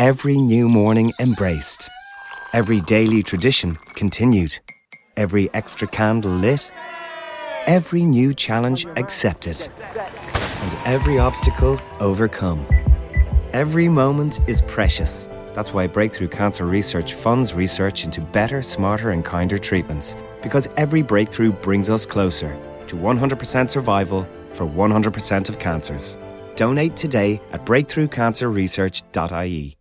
Every new morning embraced. Every daily tradition continued. Every extra candle lit. Every new challenge accepted. And every obstacle overcome. Every moment is precious. That's why Breakthrough Cancer Research funds research into better, smarter and kinder treatments. Because every breakthrough brings us closer to 100% survival for 100% of cancers. Donate today at breakthroughcancerresearch.ie.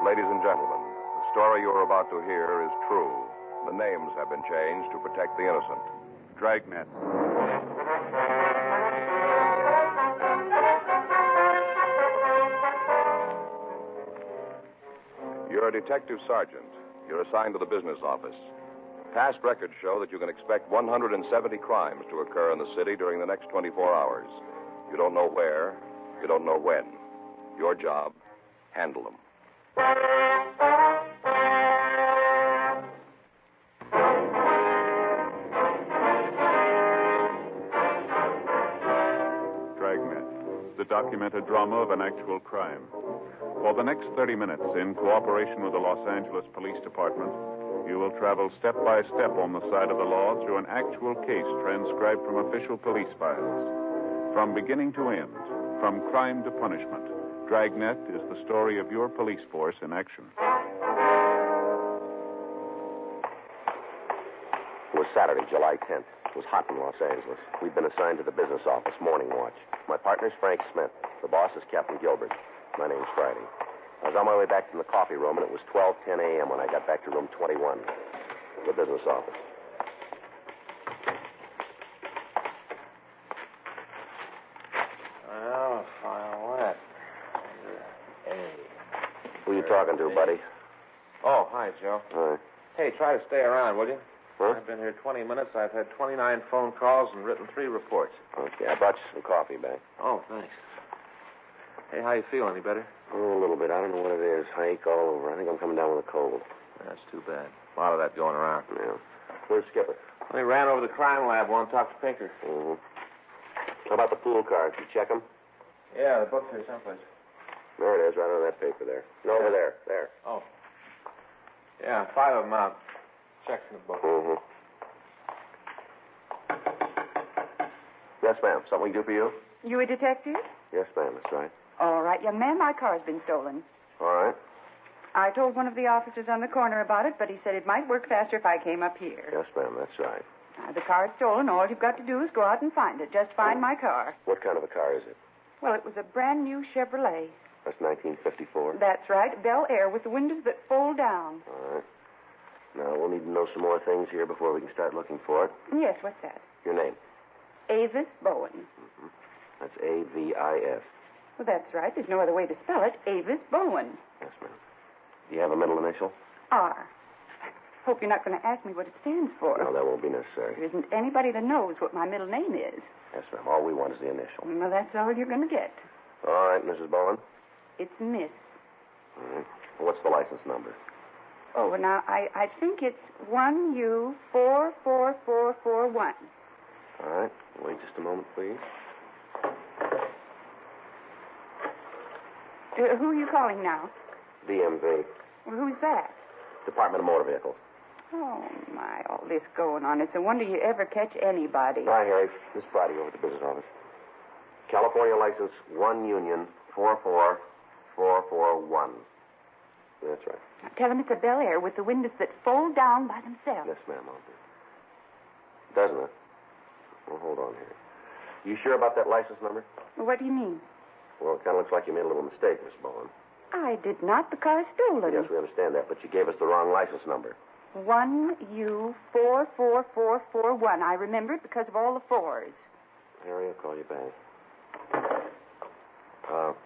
Ladies and gentlemen, the story you're about to hear is true. The names have been changed to protect the innocent. Dragnet. You're a detective sergeant. You're assigned to the business office. Past records show that you can expect 170 crimes to occur in the city during the next 24 hours. You don't know where. You don't know when. Your job, handle them. Dragnet, the documented drama of an actual crime. For the next 30 minutes, in cooperation with the Los Angeles Police Department, you will travel step by step on the side of the law through an actual case transcribed from official police files. From beginning to end, from crime to punishment, Dragnet is the story of your police force in action. It was Saturday, July 10th. It was hot in Los Angeles. We'd been assigned to the business office, morning watch. My partner's Frank Smith. The boss is Captain Gilbert. My name's Friday. I was on my way back from the coffee room, and it was 12:10 a.m. when I got back to room 21, the business office. Well, file what? Who are you talking to, buddy? Oh, hi, Joe. Hi. Hey, try to stay around, will you? Huh? I've been here 20 minutes. I've had 29 phone calls and written 3 reports. Okay, I brought you some coffee back. Oh, thanks. Hey, how you feel? Any better? Oh, a little bit. I don't know what it is. I ache all over. I think I'm coming down with a cold. That's too bad. A lot of that going around. Yeah. Where's Skipper? Well, he ran over to the crime lab. Want to talk to Pinker. Mm-hmm. How about the pool cards? You check them? Yeah, the book's here someplace. There it is, right on that paper there. No, over there. There. Oh. Yeah, 5 of them out. Checks in the book. Mm-hmm. Yes, ma'am. Something we can do for you? You a detective? Yes, ma'am. That's right. All right, young man, my car's been stolen. All right. I told one of the officers on the corner about it, but he said it might work faster if I came up here. Yes, ma'am. That's right. The car's stolen. All you've got to do is go out and find it. Just find my car. What kind of a car is it? Well, it was a brand new Chevrolet. That's 1954. That's right. Bel Air with the windows that fold down. All right. Now, we'll need to know some more things here before we can start looking for it. Yes, what's that? Your name? Avis Bowen. Mm-hmm. That's A-V-I-S. Well, that's right. There's no other way to spell it. Avis Bowen. Yes, ma'am. Do you have a middle initial? R. Hope you're not going to ask me what it stands for. No, that won't be necessary. There isn't anybody that knows what my middle name is. Yes, ma'am. All we want is the initial. Well, that's all you're going to get. All right, Mrs. Bowen. It's Miss. All right. What's the license number? Oh, well, now, I think it's 1U44441. All right. Wait just a moment, please. Who are you calling now? DMV. Well, who's that? Department of Motor Vehicles. Oh, my, all this going on. It's a wonder you ever catch anybody. Hi, Harry. This Friday over at the business office. California license 1 Union 44441. That's right. Now, tell him it's a Bel Air with the windows that fold down by themselves. Yes, ma'am, I'll do. Doesn't it? Well, hold on here. You sure about that license number? What do you mean? Well, it kind of looks like you made a little mistake, Miss Bowen. I did not. The car's stolen. Yes, we understand that, but you gave us the wrong license number. 1U44441. I remember it because of all the fours. Harry, I'll call you back.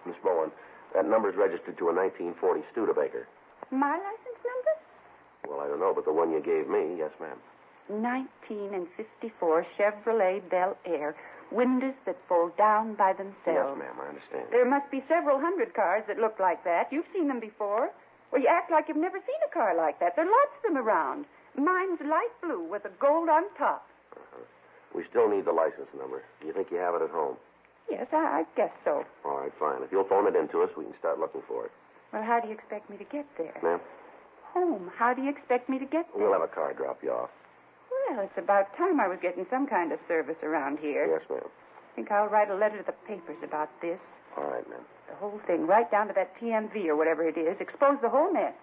Miss Bowen, that number's registered to a 1940 Studebaker. My license number? Well, I don't know, but the one you gave me, yes, ma'am. 1954 Chevrolet Bel Air. Windows that fold down by themselves. Yes, ma'am, I understand. There must be several hundred cars that look like that. You've seen them before. Well, you act like you've never seen a car like that. There are lots of them around. Mine's light blue with a gold on top. Uh-huh. We still need the license number. Do you think you have it at home? Yes, I guess so. All right, fine. If you'll phone it in to us, we can start looking for it. Well, how do you expect me to get there? Ma'am? Home. How do you expect me to get there? We'll have a car drop you off. Well, it's about time I was getting some kind of service around here. Yes, ma'am. I think I'll write a letter to the papers about this. All right, ma'am. The whole thing, right down to that TMV or whatever it is. Expose the whole mess.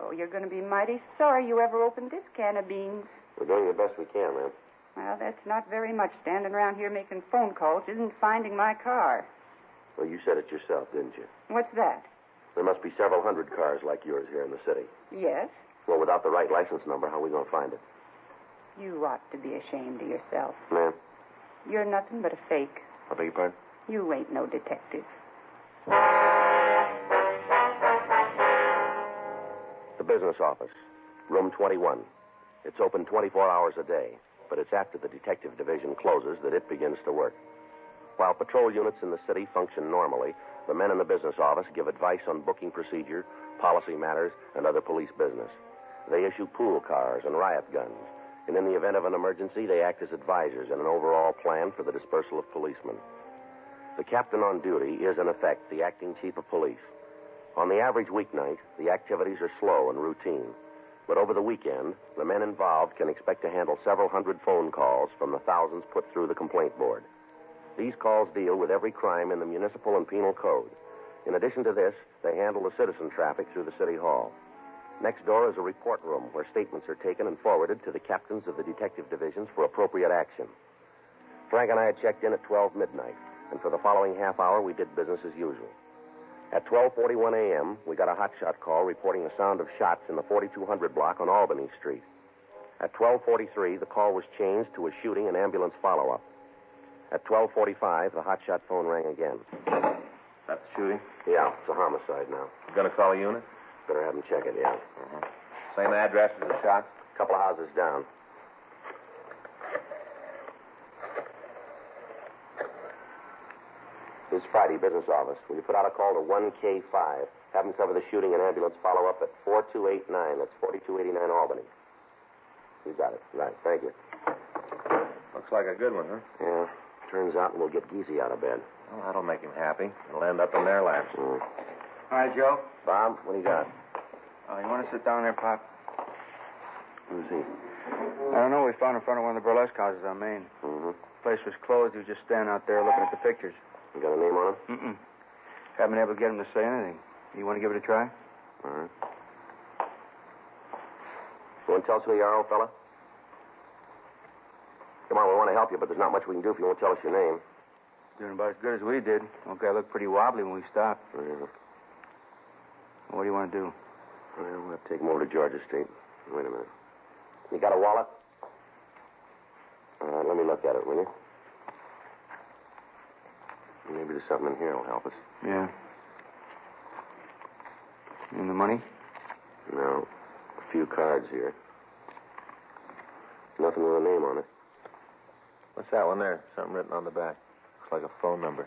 Oh, you're going to be mighty sorry you ever opened this can of beans. We're doing the best we can, ma'am. Well, that's not very much. Standing around here making phone calls isn't finding my car. Well, you said it yourself, didn't you? What's that? There must be several hundred cars like yours here in the city. Yes? Well, without the right license number, how are we going to find it? You ought to be ashamed of yourself. Ma'am? You're nothing but a fake. I beg your pardon? You ain't no detective. The business office, room 21. It's open 24 hours a day, but it's after the detective division closes that it begins to work. While patrol units in the city function normally, the men in the business office give advice on booking procedure, policy matters, and other police business. They issue pool cars and riot guns, and in the event of an emergency, they act as advisors in an overall plan for the dispersal of policemen. The captain on duty is, in effect, the acting chief of police. On the average weeknight, the activities are slow and routine. But over the weekend, the men involved can expect to handle several hundred phone calls from the thousands put through the complaint board. These calls deal with every crime in the municipal and penal code. In addition to this, they handle the citizen traffic through the city hall. Next door is a report room where statements are taken and forwarded to the captains of the detective divisions for appropriate action. Frank and I had checked in at 12 midnight, and for the following half hour, we did business as usual. At 12:41 a.m., we got a hotshot call reporting the sound of shots in the 4200 block on Albany Street. At 12:43, the call was changed to a shooting and ambulance follow-up. At 12:45, the hotshot phone rang again. That's the shooting? Yeah, it's a homicide now. You gonna call a unit? Better have them check it, yeah. Same address as the shot? A couple of houses down. This is Friday, business office. Will you put out a call to 1K5? Have them cover the shooting and ambulance follow-up at 4289. That's 4289 Albany. You got it. Right. Thank you. Looks like a good one, huh? Yeah. Turns out we'll get Geezy out of bed. Well, that'll make him happy. It'll end up in their laps. Mm. All right, Joe. Bob, what do you got? You want to sit down there, Pop? Who's he? I don't know. We found in front of one of the burlesque houses on Main. Mm-hmm. The place was closed. He was just standing out there looking at the pictures. You got a name on him? Mm-mm. Haven't been able to get him to say anything. You want to give it a try? All right. You want to tell us who you are, old fella? Come on, we want to help you, but there's not much we can do if you won't tell us your name. Doing about as good as we did. Okay, I looked pretty wobbly when we stopped. Yeah. What do you want to do? Well, we'll have to take him over to Georgia Street. Wait a minute. You got a wallet? All right, let me look at it, will you? Maybe there's something in here that'll help us. Yeah. And the money? No. A few cards here. Nothing with a name on it. What's that one there? Something written on the back. Looks like a phone number.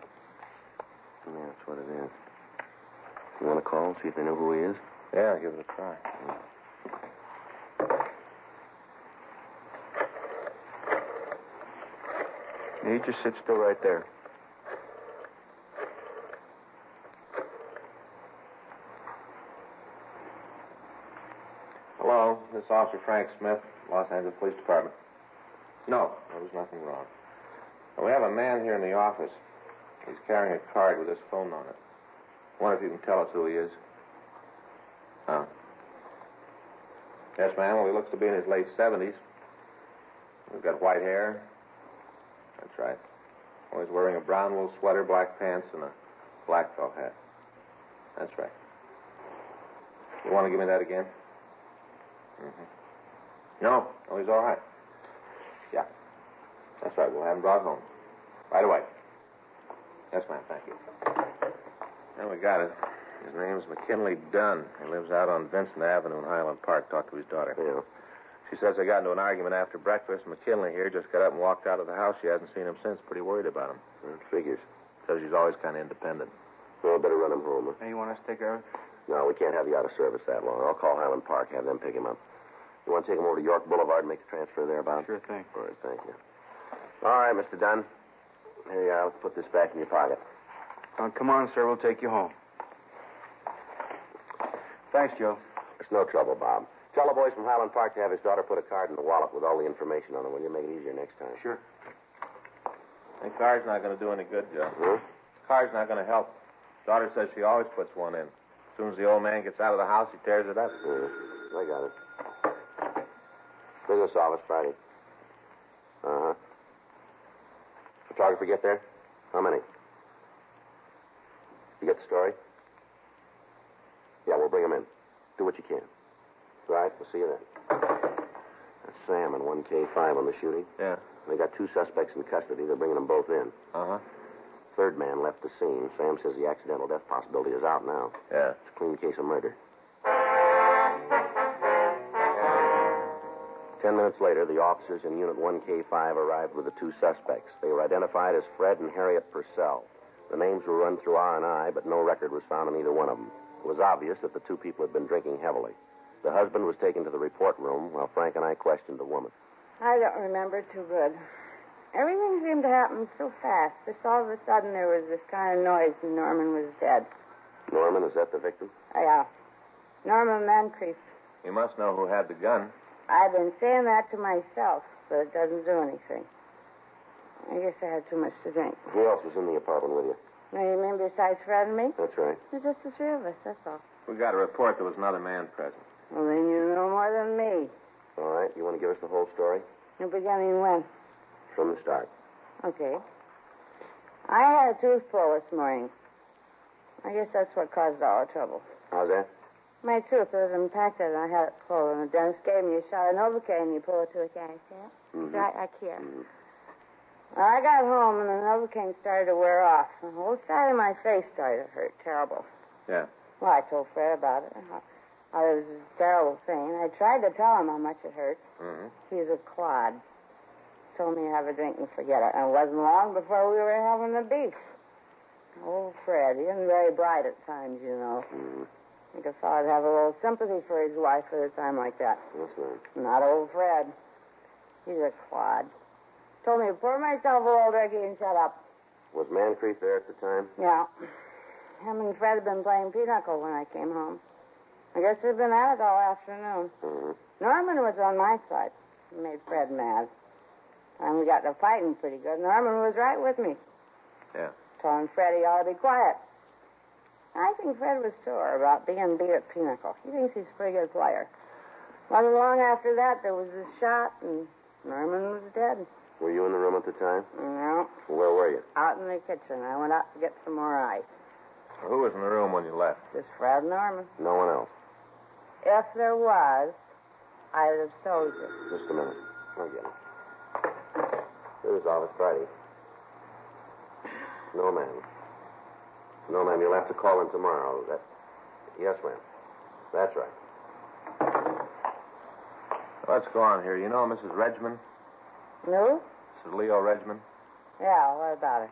Yeah, that's what it is. You want to call and see if they know who he is? Yeah, give it a try. Yeah, you just sit still right there. Hello, this is Officer Frank Smith, Los Angeles Police Department. No, there's nothing wrong. We have a man here in the office. He's carrying a card with his phone on it. I wonder if you can tell us who he is. Huh? Yes, ma'am. Well, he looks to be in his late 70s. He's got white hair. That's right. Well, he's wearing a brown wool sweater, black pants, and a black felt hat. That's right. You want to give me that again? Mm-hmm. No, he's all right. Yeah. That's right. We'll have him brought home. Right away. Yes, ma'am. Thank you. Now we got it. His name's McKinley Dunn. He lives out on Vincent Avenue in Highland Park. Talked to his daughter. Yeah. She says they got into an argument after breakfast. McKinley here just got up and walked out of the house. She hasn't seen him since. Pretty worried about him. It figures. Says she's always kind of independent. Well, better run him home, huh? Hey, you want us to take care of it? No, we can't have you out of service that long. I'll call Highland Park, have them pick him up. You want to take him over to York Boulevard and make the transfer there, Bob? Sure thing. All right, thank you. All right, Mr. Dunn. Here you are. Let's put this back in your pocket. Come on, sir. We'll take you home. Thanks, Joe. It's no trouble, Bob. Tell the boys from Highland Park to have his daughter put a card in the wallet with all the information on it. Will you make it easier next time? Sure. The card's not going to do any good, Joe. Hmm? Card's not going to help. Daughter says she always puts one in. As soon as the old man gets out of the house, he tears it up. I got it. Business office, Friday. Uh-huh. Photographer get there? How many? You get the story? Yeah, we'll bring him in. Do what you can. Right, we'll see you then. That's Sam and 1K5 on the shooting. Yeah. They got 2 suspects in custody. They're bringing them both in. Uh-huh. Third man left the scene. Sam says the accidental death possibility is out now. Yeah. It's a clean case of murder. 10 minutes later, the officers in Unit 1K5 arrived with the 2 suspects. They were identified as Fred and Harriet Purcell. The names were run through R&I, but no record was found on either one of them. It was obvious that the 2 people had been drinking heavily. The husband was taken to the report room while Frank and I questioned the woman. I don't remember too good. Everything seemed to happen so fast. Just all of a sudden there was this kind of noise and Norman was dead. Norman, is that the victim? Yeah. Norman Moncrief. You must know who had the gun. I've been saying that to myself, but it doesn't do anything. I guess I had too much to drink. Who else was in the apartment with you? Now, you mean besides Fred and me? That's right. It's just the 3 of us, that's all. We got a report there was another man present. Well, then you know more than me. All right, you want to give us the whole story? The beginning when? From the start. Okay. I had a tooth pull this morning. I guess that's what caused all the trouble. How's that? My tooth was impacted, and I had it pulled, and the dentist gave me a shot of Novocaine, and you pull it to a can, see it? Mm-hmm. Right here. Well, I got home, and the Novocaine started to wear off. The whole side of my face started to hurt terrible. Yeah. Well, I told Fred about it. It was a terrible thing. I tried to tell him how much it hurt. Mm-hmm. He's a clod. Told me to have a drink and forget it. And it wasn't long before we were having the beef. Oh, Fred, he isn't very bright at times, you know. Mm-hmm. I think a fella'd have a little sympathy for his wife at a time like that. That's right. Not old Fred. He's a clod. Told me to pour myself a little drinky and shut up. Was Moncrief there at the time? Yeah. Him and Fred had been playing pinochle when I came home. I guess they'd been at it all afternoon. Mm-hmm. Norman was on my side. He made Fred mad. And we got to fighting pretty good. Norman was right with me. Yeah. Telling Fred he ought to be quiet. I think Fred was sore about being beat at pinochle. He thinks he's a pretty good player. Wasn't long after that, there was a shot, and Norman was dead. Were you in the room at the time? No. Where were you? Out in the kitchen. I went out to get some more ice. So who was in the room when you left? Just Fred and Norman. No one else. If there was, I'd have told you. Just a minute. I'll get it. Here's office Friday. No, ma'am. No, ma'am. You'll have to call in tomorrow. Yes, ma'am. That's right. What's going on here? You know Mrs. Regman? No? Mrs. Leo Regman? Yeah, what about it?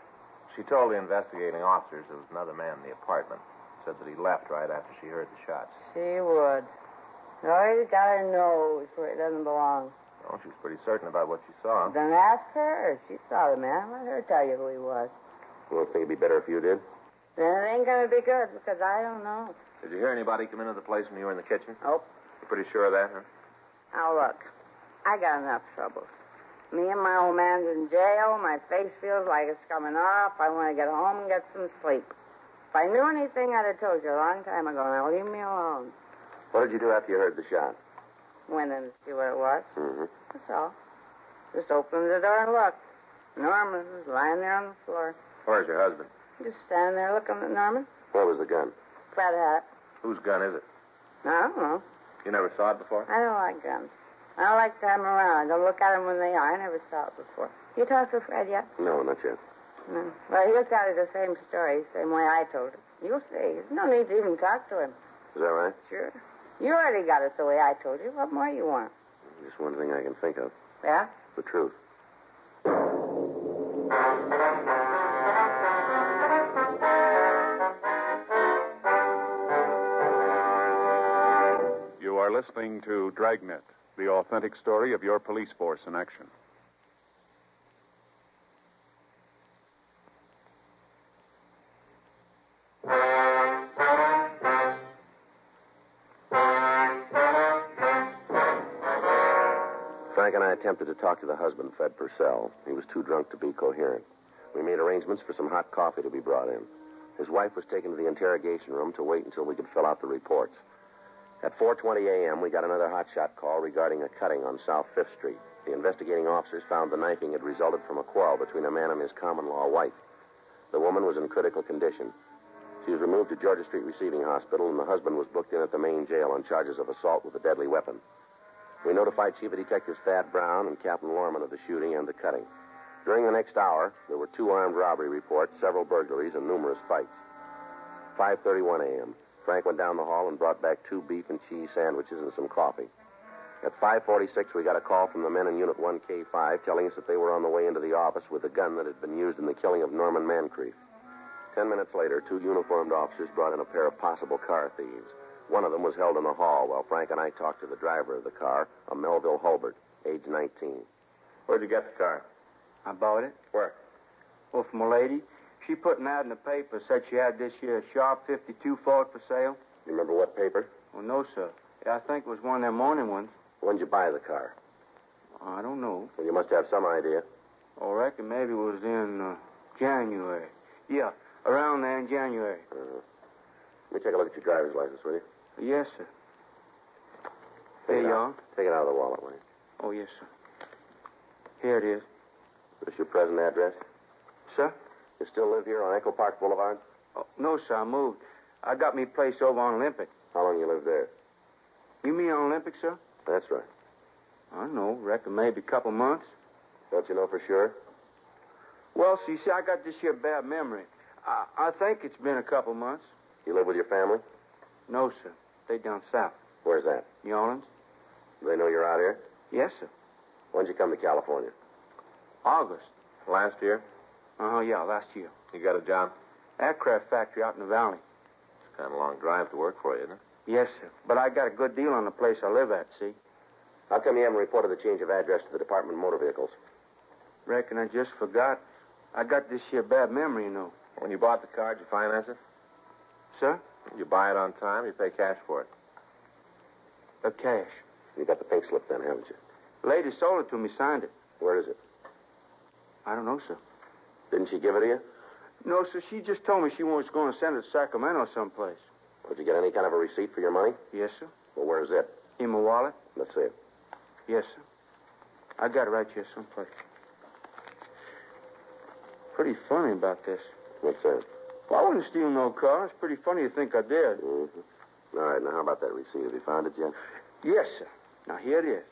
She told the investigating officers there was another man in the apartment. Said that he left right after she heard the shots. She would. No, he's got her nose where it doesn't belong. Oh, she was pretty certain about what she saw. Then ask her. She saw the man. Let her tell you who he was. You don't think it'd be better if you did? Then it ain't going to be good, because I don't know. Did you hear anybody come into the place when you were in the kitchen? Nope. You pretty sure of that, huh? Now, look. I got enough troubles. Me and my old man's in jail. My face feels like it's coming off. I want to get home and get some sleep. If I knew anything, I'd have told you a long time ago. Now, leave me alone. What did you do after you heard the shot? Went in to see what it was. Mm-hmm. That's all. Just opened the door and looked. Norman was lying there on the floor. Where's your husband? Just standing there looking at Norman. Where was the gun? Fred had it. Whose gun is it? I don't know. You never saw it before? I don't like guns. I don't like to have them around. I don't look at them when they are. I never saw it before. You talked to Fred yet? No, not yet. No. Well, he'll tell you the same story, same way I told it. You'll see. There's no need to even talk to him. Is that right? Sure. You already got it the way I told you. What more you want? Just one thing I can think of. Yeah? The truth. You are listening to Dragnet, the authentic story of your police force in action. Frank and I attempted to talk to the husband, Fred Purcell. He was too drunk to be coherent. We made arrangements for some hot coffee to be brought in. His wife was taken to the interrogation room to wait until we could fill out the reports. At 4:20 a.m., we got another hotshot call regarding a cutting on South 5th Street. The investigating officers found the knifing had resulted from a quarrel between a man and his common-law wife. The woman was in critical condition. She was removed to Georgia Street Receiving Hospital, and the husband was booked in at the main jail on charges of assault with a deadly weapon. We notified Chief of Detectives Thad Brown and Captain Lorman of the shooting and the cutting. During the next hour, there were 2 armed robbery reports, several burglaries, and numerous fights. 5:31 a.m., Frank went down the hall and brought back 2 beef and cheese sandwiches and some coffee. At 5:46, we got a call from the men in Unit 1K5 telling us that they were on the way into the office with the gun that had been used in the killing of Norman Moncrief. 10 minutes later, 2 uniformed officers brought in a pair of possible car thieves. One of them was held in the hall while Frank and I talked to the driver of the car, a Melville Hulbert, age 19. Where'd you get the car? I bought it. Where? Well, from a lady. She put an ad in the paper, said she had this here Sharp 52 Ford for sale. You remember what paper? Well, no, sir. I think it was one of them morning ones. When'd you buy the car? I don't know. Well, you must have some idea. I reckon maybe it was in January. Yeah, around there in January. Let me take a look at your driver's license, will you? Yes, sir. Take Here it you out. are. Take it out of the wallet, will you? Oh, yes, sir. Here it is. Is this your present address? Sir? You still live here on Echo Park Boulevard? Oh, no, sir, I moved. I got me place over on Olympic. How long you lived there? You mean on Olympic, sir? That's right. I don't know. Reckon maybe a couple months. Don't you know for sure? Well, see, I got this here bad memory. I think it's been a couple months. You live with your family? No, sir. They down south. Where's that? New Orleans? Do they know you're out here? Yes, sir. When'd you come to California? August. Last year? Yeah, last year. You got a job? Aircraft factory out in the valley. It's kind of a long drive to work for you, isn't it? Yes, sir. But I got a good deal on the place I live at, see? How come you haven't reported the change of address to the Department of Motor Vehicles? Reckon I just forgot. I got this here bad memory, you know. When you bought the car, did you finance it? Sir? Did you buy it on time? You pay cash for it? Cash. You got the pink slip then, haven't you? Lady sold it to me, signed it. Where is it? I don't know, sir. Didn't she give it to you? No, sir, she just told me she was going to send it to Sacramento someplace. Did you get any kind of a receipt for your money? Yes, sir. Well, where's it? In my wallet? Let's see it. Yes, sir. I got it right here someplace. Pretty funny about this. What's that? Well, I wouldn't steal no car. It's pretty funny to think I did. Mm-hmm. All right, now how about that receipt? Have you found it yet? Yes, sir. Now, here it is.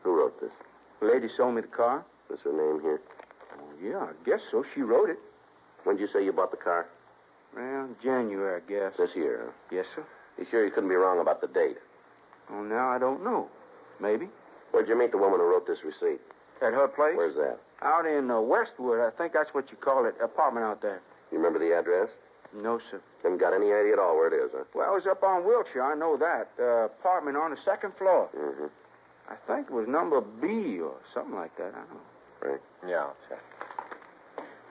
Who wrote this? The lady sold me the car. Is her name here? Oh, yeah, I guess so. She wrote it. When'd you say you bought the car? Well, January, I guess. This year, huh? Yes, sir. You sure you couldn't be wrong about the date? Oh, now I don't know. Maybe. Where'd you meet the woman who wrote this receipt? At her place? Where's that? Out in Westwood. I think that's what you call it. Apartment out there. You remember the address? No, sir. Haven't got any idea at all where it is, huh? Well, it was up on Wilshire. I know that. Apartment on the second floor. Mm-hmm. I think it was number B or something like that. I don't know. Right. Yeah, I'll check.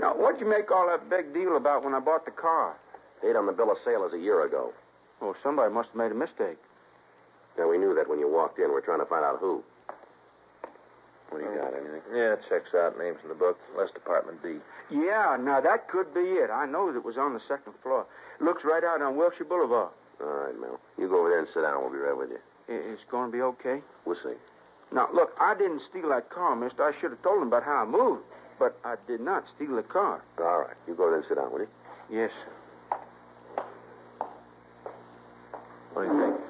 Now, what'd you make all that big deal about when I bought the car? Date on the bill of sale is a year ago. Oh, somebody must have made a mistake. Now, we knew that when you walked in. We're trying to find out who. What do you got, anything? Yeah, it checks out. Names in the book. West Department D. Yeah, now that could be it. I know it was on the second floor. Looks right out on Wilshire Boulevard. All right, Mel. You go over there and sit down. We'll be right with you. It's going to be okay? We'll see. Now, look, I didn't steal that car, mister. I should have told him about how I moved. But I did not steal the car. All right. You go over there and sit down, will you? Yes, sir. What do you think?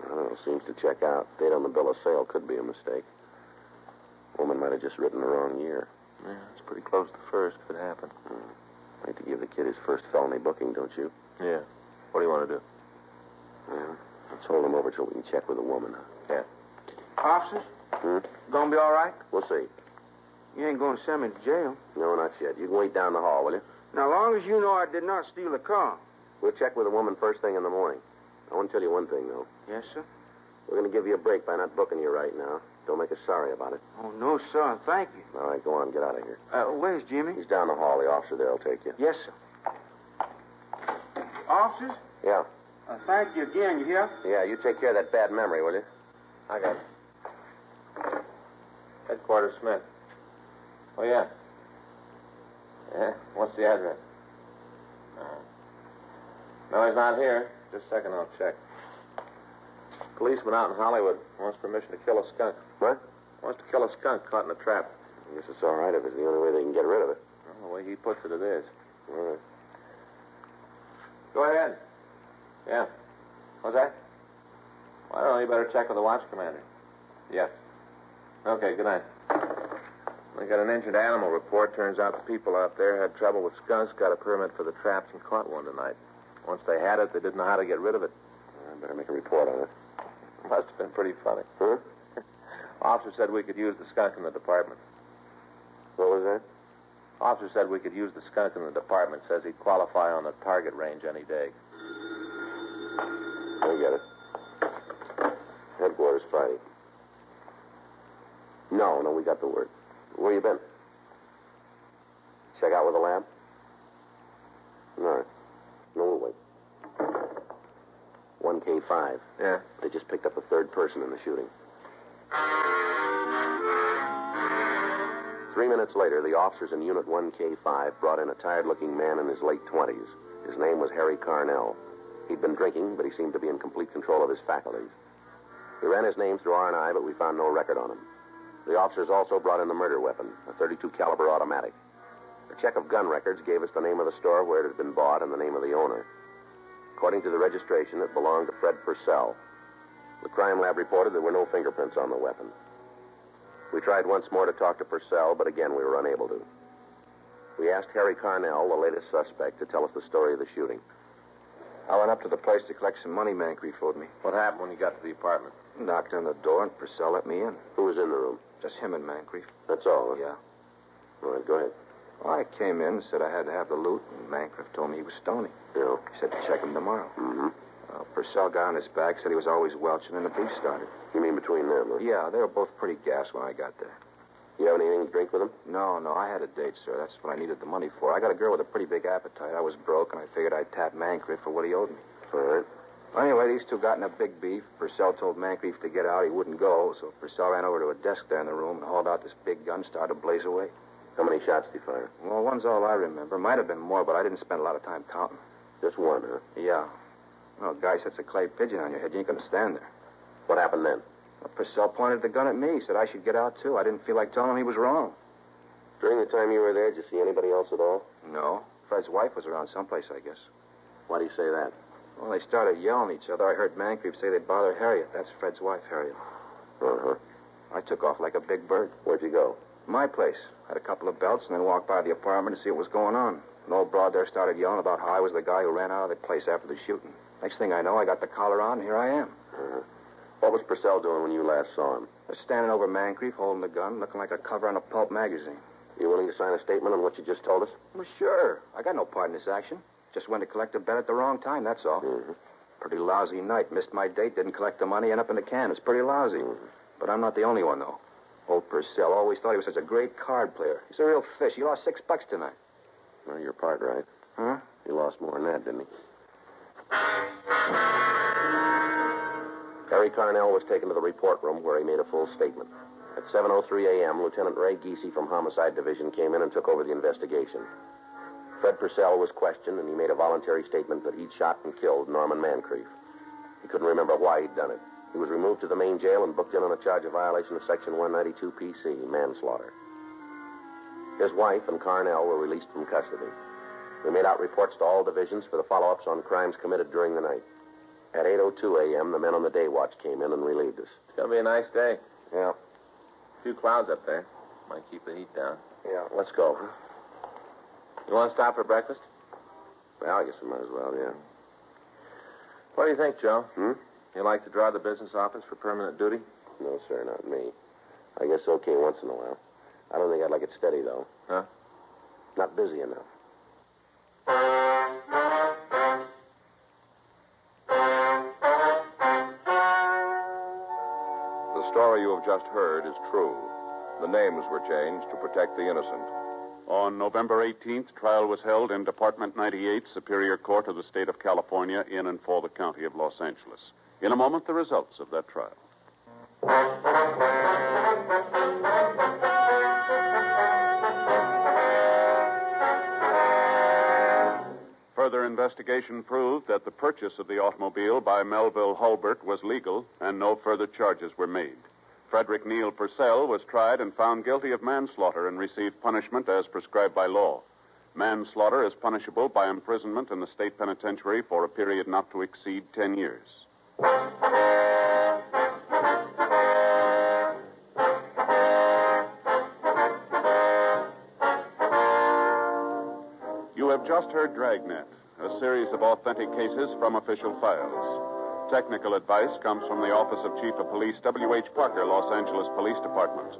I don't know. Seems to check out. Date on the bill of sale could be a mistake. Woman might have just written the wrong year. Yeah, it's pretty close to first. Could happen. Like to give the kid his first felony booking, don't you? Yeah. What do you want to do? Well, let's hold him over till we can check with the woman. Yeah. Officers? Hmm? Gonna be all right? We'll see. You ain't going to send me to jail. No, not yet. You can wait down the hall, will you? Now, long as you know I did not steal the car. We'll check with the woman first thing in the morning. I want to tell you one thing, though. Yes, sir? We're going to give you a break by not booking you right now. Don't make us sorry about it. Oh, no, sir. Thank you. All right, go on. Get out of here. Where's Jimmy? He's down the hall. The officer there will take you. Yes, sir. Officers? Yeah. Thank you again, you hear? Yeah, you take care of that bad memory, will you? I got it. Headquarters Smith. Oh, yeah. Yeah? What's the address? No, he's not here. Just a second, I'll check. Policeman out in Hollywood wants permission to kill a skunk. What? Wants to kill a skunk caught in a trap. I guess it's all right if it's the only way they can get rid of it. Well, the way he puts it, it is. All right. Go ahead. Yeah. What's that? Well, I don't know. You better check with the watch commander. Yeah. Okay, good night. We got an injured animal report. Turns out the people out there had trouble with skunks, got a permit for the traps, and caught one tonight. Once they had it, they didn't know how to get rid of it. I better make a report on it. Must have been pretty funny. Huh? Officer said we could use the skunk in the department. What was that? Officer said we could use the skunk in the department. Says he'd qualify on the target range any day. I get it. Headquarters Friday. No, we got the word. Where you been? Check out with the lab? All right. No, we'll wait. 1K5. Yeah. They just picked up a third person in the shooting. 3 minutes later, the officers in Unit 1K5 brought in a tired-looking man in his late 20s. His name was Harry Carnell. He'd been drinking, but he seemed to be in complete control of his faculties. We ran his name through R&I, but we found no record on him. The officers also brought in the murder weapon, a .32 caliber automatic. A check of gun records gave us the name of the store where it had been bought and the name of the owner. According to the registration, it belonged to Fred Purcell. The crime lab reported there were no fingerprints on the weapon. We tried once more to talk to Purcell, but again we were unable to. We asked Harry Carnell, the latest suspect, to tell us the story of the shooting. I went up to the place to collect some money Mancreef owed me. What happened when you got to the apartment? Knocked on the door and Purcell let me in. Who was in the room? Just him and Mancreef. That's all, huh? Yeah. All right, go ahead. Well, I came in and said I had to have the loot, and Mancreef told me he was stony. Yeah. He said to check him tomorrow. Mm-hmm. Purcell got on his back, said he was always welching, and the beef started. You mean between them, huh? Yeah, they were both pretty gassed when I got there. You have anything to drink with them? No, I had a date, sir. That's what I needed the money for. I got a girl with a pretty big appetite. I was broke, and I figured I'd tap Mancreef for what he owed me. All right. Well, anyway, these two got in a big beef. Purcell told Mancreef to get out. He wouldn't go, so Purcell ran over to a desk there in the room and hauled out this big gun, started to blaze away. How many shots did he fire? Well, one's all I remember. Might have been more, but I didn't spend a lot of time counting. Just one, huh? Yeah. Well, a guy sets a clay pigeon on your head. You ain't going to stand there. What happened then? Well, Purcell pointed the gun at me. Said I should get out, too. I didn't feel like telling him he was wrong. During the time you were there, did you see anybody else at all? No. Fred's wife was around someplace, I guess. Why do you say that? Well, they started yelling at each other. I heard Mancreef say they'd bother Harriet. That's Fred's wife, Harriet. Uh-huh. I took off like a big bird. Where'd you go? My place. Had a couple of belts and then walked by the apartment to see what was going on. An old broad there started yelling about how I was the guy who ran out of the place after the shooting. Next thing I know, I got the collar on, and here I am. Uh-huh. What was Purcell doing when you last saw him? I was standing over Mancreef, holding the gun, looking like a cover on a pulp magazine. You willing to sign a statement on what you just told us? Well, sure. I got no part in this action. Just went to collect a bet at the wrong time, that's all. Mm-hmm. Pretty lousy night. Missed my date, didn't collect the money, end up in the can. It's pretty lousy. Mm-hmm. But I'm not the only one, though. Old Purcell always thought he was such a great card player. He's a real fish. He lost $6 tonight. Well, you're part right. Huh? He lost more than that, didn't he? Harry Carnell was taken to the report room where he made a full statement. At 7:03 a.m., Lieutenant Ray Giese from Homicide Division came in and took over the investigation. Fred Purcell was questioned, and he made a voluntary statement that he'd shot and killed Norman Mancreef. He couldn't remember why he'd done it. He was removed to the main jail and booked in on a charge of violation of Section 192 PC, manslaughter. His wife and Carnell were released from custody. We made out reports to all divisions for the follow-ups on crimes committed during the night. At 8:02 a.m., the men on the day watch came in and relieved us. It's going to be a nice day. Yeah. A few clouds up there. Might keep the heat down. Yeah, let's go. You want to stop for breakfast? Well, I guess we might as well, yeah. What do you think, Joe? Hmm? You like to draw the business office for permanent duty? No, sir, not me. I guess okay once in a while. I don't think I'd like it steady, though. Huh? Not busy enough. The story you have just heard is true. The names were changed to protect the innocent. On November 18th, trial was held in Department 98, Superior Court of the State of California, in and for the County of Los Angeles. In a moment, the results of that trial. Further investigation proved that the purchase of the automobile by Melville Hulbert was legal, and no further charges were made. Frederick Neal Purcell was tried and found guilty of manslaughter and received punishment as prescribed by law. Manslaughter is punishable by imprisonment in the state penitentiary for a period not to exceed 10 years. You have just heard Dragnet, a series of authentic cases from official files. Technical advice comes from the Office of Chief of Police W.H. Parker, Los Angeles Police Department.